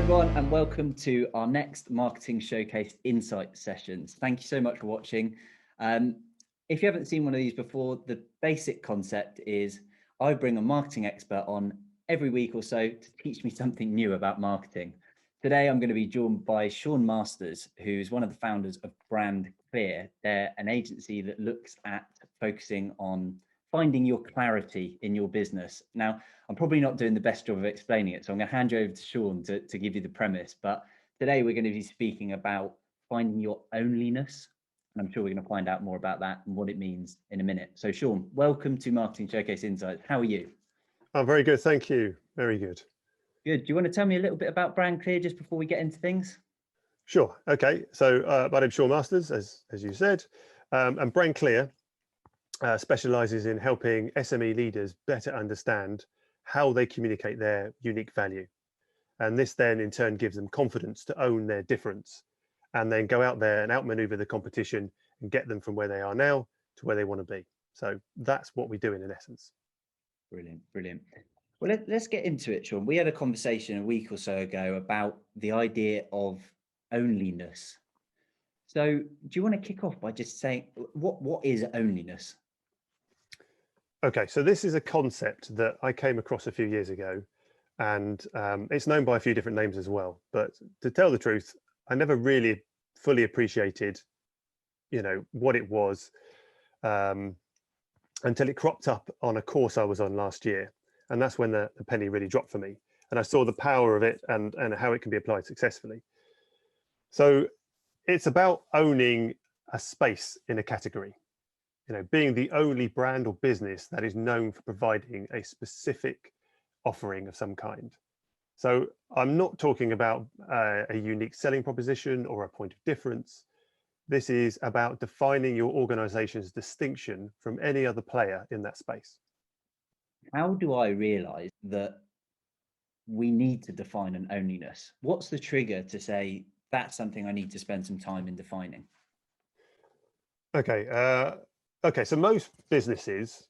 everyone, and welcome to our next Marketing Showcase Insight sessions. Thank you so much for watching. If you haven't seen one of these before, the basic concept is I bring a marketing expert on every week or so to teach me something new about marketing. Today, I'm going to be joined by Sean Masters, who's one of the founders of Brand Clear. They're an agency that looks at focusing on finding your clarity in your business. Now, I'm probably not doing the best job of explaining it, so I'm going to hand you over to Sean to give you the premise. But today we're going to be speaking about finding your onlyness, and I'm sure we're going to find out more about that and what it means in a minute. So Sean, welcome to Marketing Showcase Insights. How are you? I'm very good, thank you. Very good. Good. Do you want to tell me a little bit about Brand Clear just before we get into things? Sure. Okay. So my name's Sean Masters, as you said, and Brand Clear specialises in helping SME leaders better understand how they communicate their unique value. And this then in turn gives them confidence to own their difference and then go out there and outmaneuver the competition and get them from where they are now to where they want to be. So that's what we do in essence. Brilliant, brilliant. Well, let's get into it, Sean. We had a conversation a week or so ago about the idea of onlyness. So do you want to kick off by just saying what is onlyness? Okay, so this is a concept that I came across a few years ago, and it's known by a few different names as well. But to tell the truth, I never really fully appreciated, what it was until it cropped up on a course I was on last year, and that's when the penny really dropped for me, and I saw the power of it and how it can be applied successfully. So it's about owning a space in a category. Being the only brand or business that is known for providing a specific offering of some kind. So I'm not talking about a unique selling proposition or a point of difference. This is about defining your organization's distinction from any other player in that space. How do I realize that we need to define an onlyness? What's the trigger to say that's something I need to spend some time in defining? Okay, so most businesses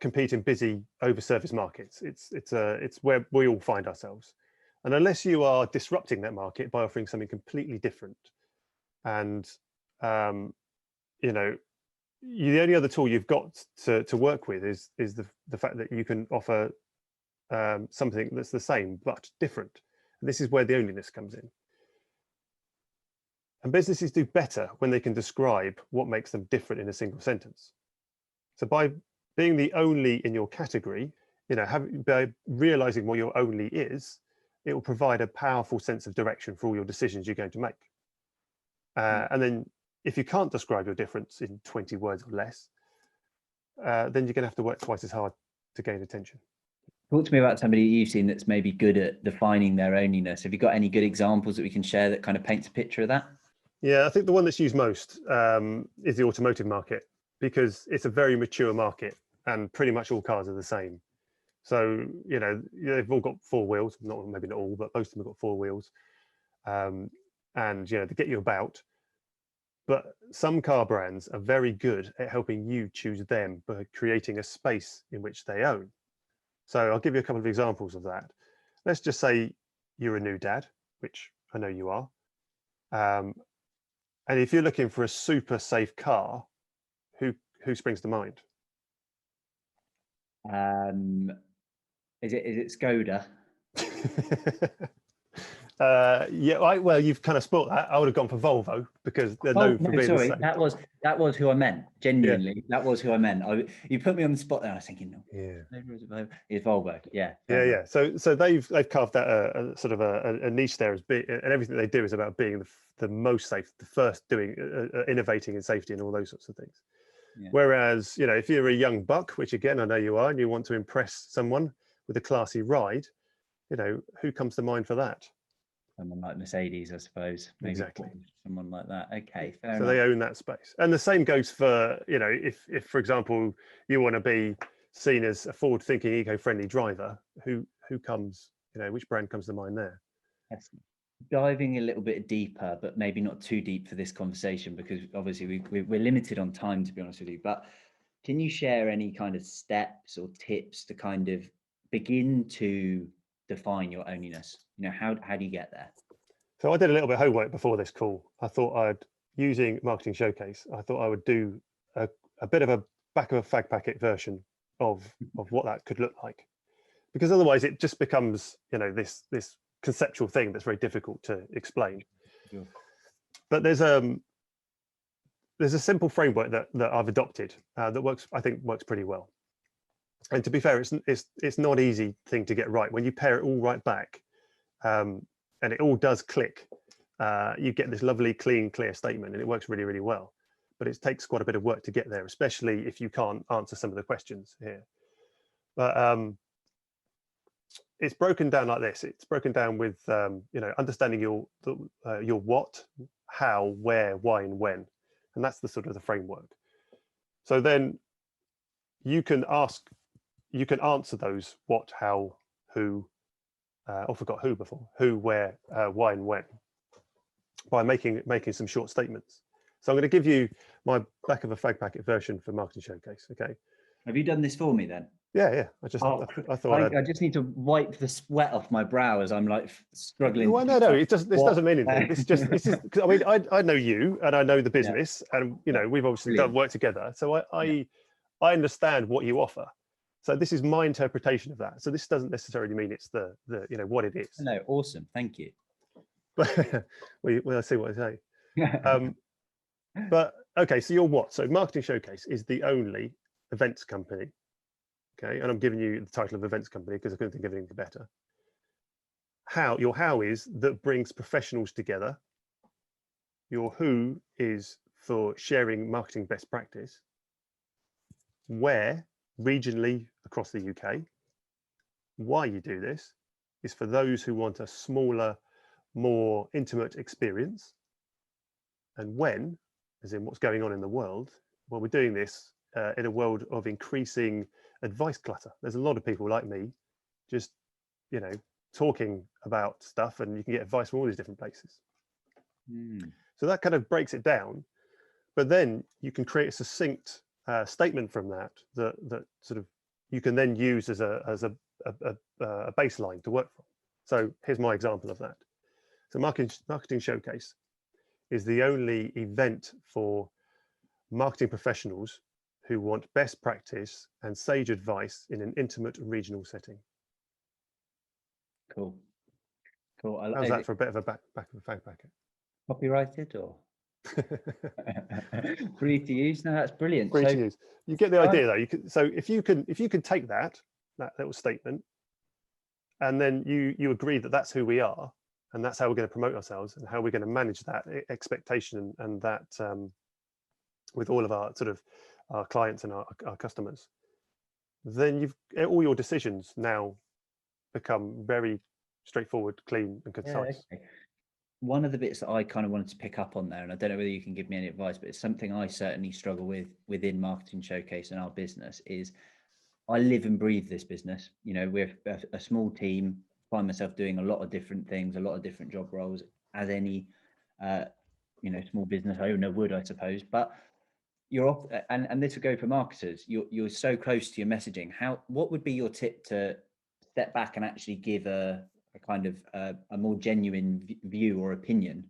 compete in busy overserviced markets. It's where we all find ourselves. And unless you are disrupting that market by offering something completely different, and the only other tool you've got to work with is the fact that you can offer something that's the same but different. And this is where the onlyness comes in. And businesses do better when they can describe what makes them different in a single sentence. So by being the only in your category, by realizing what your only is, it will provide a powerful sense of direction for all your decisions you're going to make. And then if you can't describe your difference in 20 words or less, then you're going to have to work twice as hard to gain attention. Talk to me about somebody you've seen that's maybe good at defining their onlyness. Have you got any good examples that we can share that kind of paints a picture of that? Yeah, I think the one that's used most is the automotive market, because it's a very mature market and pretty much all cars are the same. So, they've all got four wheels, maybe not all, but most of them have got four wheels. And, they get you about. But some car brands are very good at helping you choose them by creating a space in which they own. So I'll give you a couple of examples of that. Let's just say you're a new dad, which I know you are. And if you're looking for a super safe car, who springs to mind? Is it Skoda? Well, you've kind of spoilt that. I would have gone for Volvo because they're known for being sorry, safe. that was who I meant. Genuinely, that was who I meant. You put me on the spot there. I was thinking, no, it's Volvo. Yeah. So they've carved out a sort of a niche there, and everything they do is about being the most safe, the first doing innovating in safety and all those sorts of things. Yeah. Whereas if you're a young buck, which again I know you are, and you want to impress someone with a classy ride, who comes to mind for that? Someone like Mercedes, I suppose. Maybe exactly. Someone like that. Okay, fair enough. So they own that space. And the same goes for, if for example, you want to be seen as a forward-thinking, eco-friendly driver, who comes, which brand comes to mind there? Yes. Diving a little bit deeper, but maybe not too deep for this conversation, because obviously we're limited on time, to be honest with you. But can you share any kind of steps or tips to kind of begin to define your onlyness? How do you get there? So I did a little bit of homework before this call. I thought using Marketing Showcase, I thought I would do a bit of a back of a fag packet version of what that could look like, because otherwise it just becomes, this conceptual thing that's very difficult to explain. Sure. But there's a simple framework that I've adopted that I think works pretty well. And to be fair, it's not easy thing to get right. When you pair it all right back, and it all does click, you get this lovely, clean, clear statement, and it works really, really well. But it takes quite a bit of work to get there, especially if you can't answer some of the questions here. But it's broken down like this. It's broken down with understanding your what, how, where, why, and when, and that's the sort of the framework. So then you can answer those what, how, who. I forgot who before. Who, where, why, and when, by making some short statements. So I'm going to give you my back of a fag packet version for Marketing Showcase. Okay. Have you done this for me then? Yeah. I thought I just need to wipe the sweat off my brow as I'm like struggling. Well, no. This doesn't mean anything. This is because I mean I know you and I know the business, and we've obviously done work together. So I understand what you offer. So this is my interpretation of that. So this doesn't necessarily mean it's the what it is. No, awesome, thank you. Well, I see what I say. But okay, so you're what? So Marketing Showcase is the only events company. Okay, and I'm giving you the title of events company because I couldn't think of anything better. Your how is that brings professionals together. Your who is for sharing marketing best practice. Where, regionally across the UK. Why you do this is for those who want a smaller, more intimate experience. And when, as in what's going on in the world, well, we're doing this in a world of increasing advice clutter. There's a lot of people like me just, talking about stuff, and you can get advice from all these different places. So that kind of breaks it down, but then you can create a succinct statement from that sort of you can then use as a baseline to work from. So here's my example of that. So Marketing Showcase is the only event for marketing professionals who want best practice and sage advice in an intimate regional setting. Cool. How's that for a bit of a back of a fag packet? Copyrighted or free to use? No, that's brilliant. Free to use. You get the idea, though. So if you can take that little statement, and then you agree that that's who we are, and that's how we're going to promote ourselves, and how we're going to manage that expectation and that with all of our sort of our clients and our customers, then all your decisions now become very straightforward, clean, and concise. Yeah, okay. One of the bits that I kind of wanted to pick up on there, and I don't know whether you can give me any advice, but it's something I certainly struggle with within Marketing Showcase and our business, is I live and breathe this business. We're a small team, find myself doing a lot of different things, a lot of different job roles, as any small business owner would, I suppose. But and this would go for marketers. You're so close to your messaging. What would be your tip to step back and actually give a kind of a more genuine view or opinion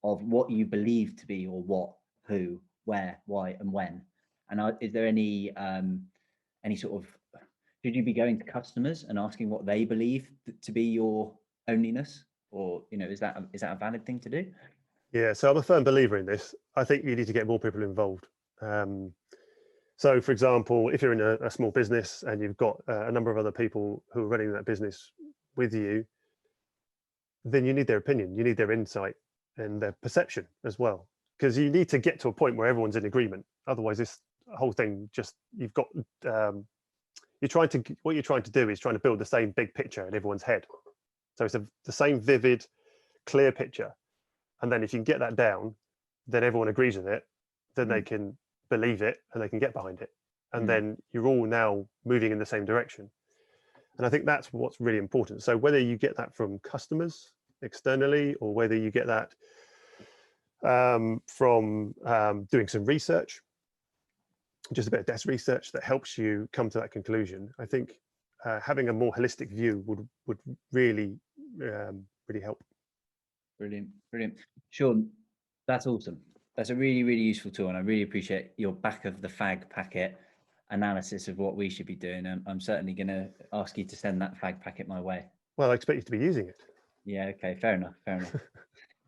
of what you believe to be your what, who, where, why, and when? And is there any sort of, should you be going to customers and asking what they believe to be your onlyness, or is that a valid thing to do? Yeah, so I'm a firm believer in this. I think you need to get more people involved. So, for example, if you're in a small business and you've got a number of other people who are running that business with you, then you need their opinion, you need their insight and their perception as well, because you need to get to a point where everyone's in agreement. Otherwise, this whole thing what you're trying to do is trying to build the same big picture in everyone's head. So it's the same vivid, clear picture. And then if you can get that down, then everyone agrees with it, then they can believe it and they can get behind it. And then you're all now moving in the same direction. And I think that's what's really important. So whether you get that from customers externally, or whether you get that from doing some research, just a bit of desk research that helps you come to that conclusion, I think having a more holistic view would really really help. Brilliant, brilliant. Sean, that's awesome. That's a really, really useful tool, and I really appreciate your back of the fag packet analysis of what we should be doing. I'm certainly going to ask you to send that fag packet my way. Well, I expect you to be using it. Yeah, okay, fair enough, fair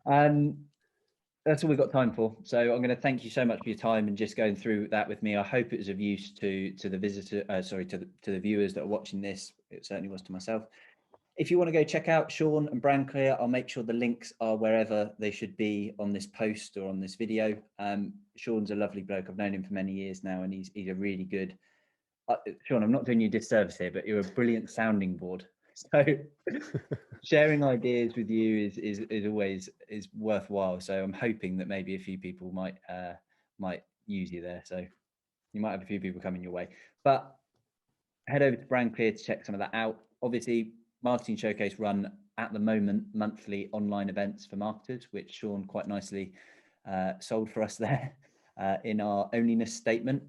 enough. That's all we've got time for. So I'm going to thank you so much for your time and just going through that with me. I hope it was of use to the visitor, to the viewers that are watching this. It certainly was to myself. If you want to go check out Sean and Brand Clear, I'll make sure the links are wherever they should be on this post or on this video. Sean's a lovely bloke. I've known him for many years now, and he's a really good. Sean, I'm not doing you a disservice here, but you're a brilliant sounding board. So sharing ideas with you is always worthwhile. So I'm hoping that maybe a few people might use you there. So you might have a few people coming your way. But head over to Brand Clear to check some of that out. Obviously, Marketing Showcase run at the moment monthly online events for marketers, which Sean quite nicely sold for us there in our Onlyness statement.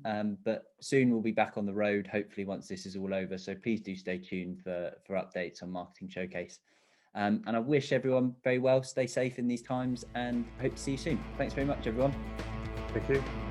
But soon we'll be back on the road, hopefully once this is all over. So please do stay tuned for updates on Marketing Showcase. And I wish everyone very well, stay safe in these times, and hope to see you soon. Thanks very much, everyone. Thank you.